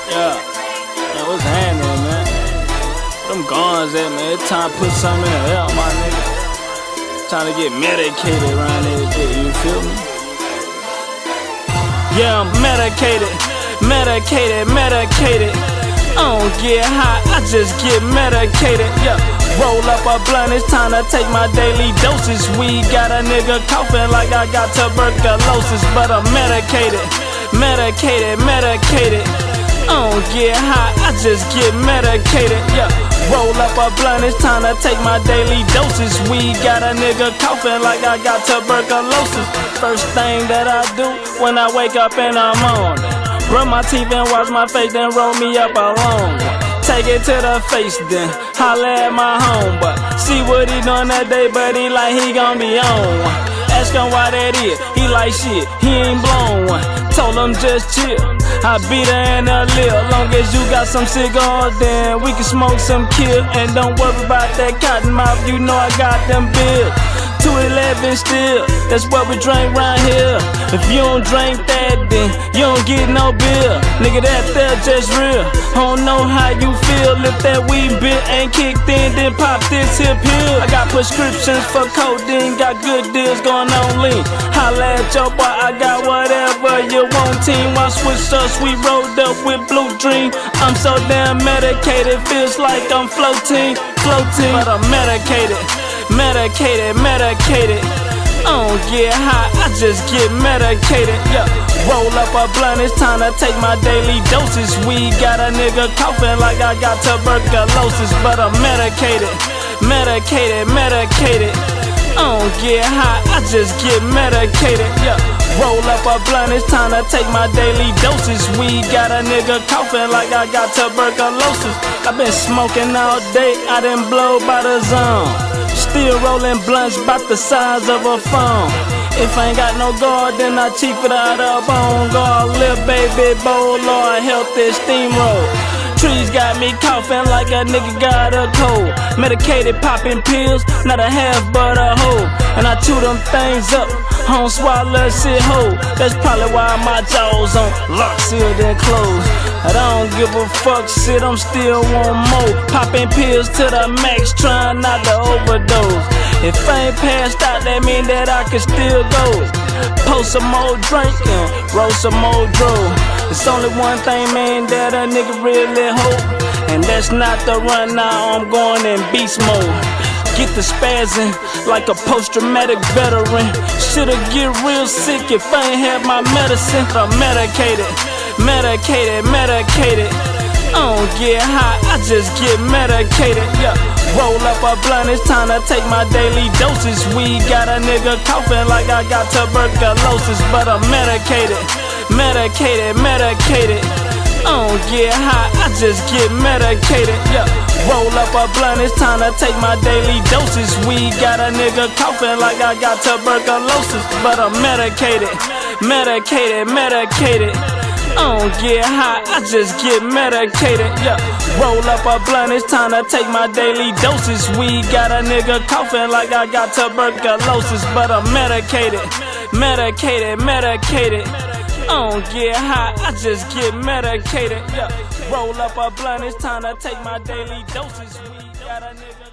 Yeah, man, what's happening, man? Them guns at, man. It's time to put something in the air, my nigga. Trying to get medicated around this shit, you feel me? Yeah, I'm medicated. I don't get high, I just get medicated. Yeah, roll up a blunt, it's time to take my daily doses. We got a nigga coughing like I got tuberculosis, but I'm medicated. I don't get high, I just get medicated. Yeah, roll up a blunt, it's time to take my daily doses. We got a nigga coughing like I got tuberculosis. First thing that I do when I wake up in the morning, brush my teeth and wash my face, then roll me up a long one. Take it to the face, then holla at my homeboy. See what he doing that day, but he like he gon' be on one. Ask him why that is, he like shit, he ain't blown one. Told him just chill, I beat her in the lip. Long as you got some cigars, then we can smoke some kill. And don't worry about that cotton mouth, you know I got them bills. 211 still, that's what we drink round here. If you don't drink that, then you don't get no bill. Nigga, that there just real. I don't know how you feel if that weed bit ain't kicked in, then pop this hip pill. I got prescriptions for codeine, got good deals going on lean. Holla at your boy, I got whatever you want. Team, I switched up, we rolled up with Blue Dream. I'm so damn medicated, feels like I'm floating. But I'm medicated. I don't get high, I just get medicated. Yeah, roll up a blunt, it's time to take my daily doses. We got a nigga coughing like I got tuberculosis, but I'm medicated. I don't get high, I just get medicated. Yeah, roll up a blunt, it's time to take my daily doses. We got a nigga coughing like I got tuberculosis. I been smoking all day, I done blow by the zone. Still rolling blunts about the size of a phone. If I ain't got no guard, then I cheap it out of bone guard. Lil' baby bowl, Lord, healthy steamroll. Trees got me coughing like a nigga got a cold. Medicated, popping pills, not a half but a whole. And I chew them things up, I don't swallow shit whole. That's probably why my jaws on lock, sealed and closed. I don't give a fuck shit, I'm still want more. Popping pills to the max, trying not to overdose. If I ain't passed out, that mean that I can still go. Post some more drink and roll some more dough. It's only one thing, man, that a nigga really hope, and that's not to run. Now I'm going in beast mode. Get the spazzing like a post-traumatic veteran. Should've get real sick if I ain't had my medicine. I'm medicated. I don't get high, I just get medicated. Yeah, roll up a blunt, it's time to take my daily doses. We got a nigga coughing like I got tuberculosis, but I'm medicated. I don't get high, I just get medicated. Yeah, roll up a blunt, it's time to take my daily doses. We got a nigga coughing like I got tuberculosis, but I'm medicated. I don't get high, I just get medicated. Yeah, roll up a blunt, it's time to take my daily doses. We got a nigga coughing like I got tuberculosis, but I'm medicated. I don't get high, I just get medicated. Yeah, roll up a blunt, it's time to take my daily doses. We got a nigga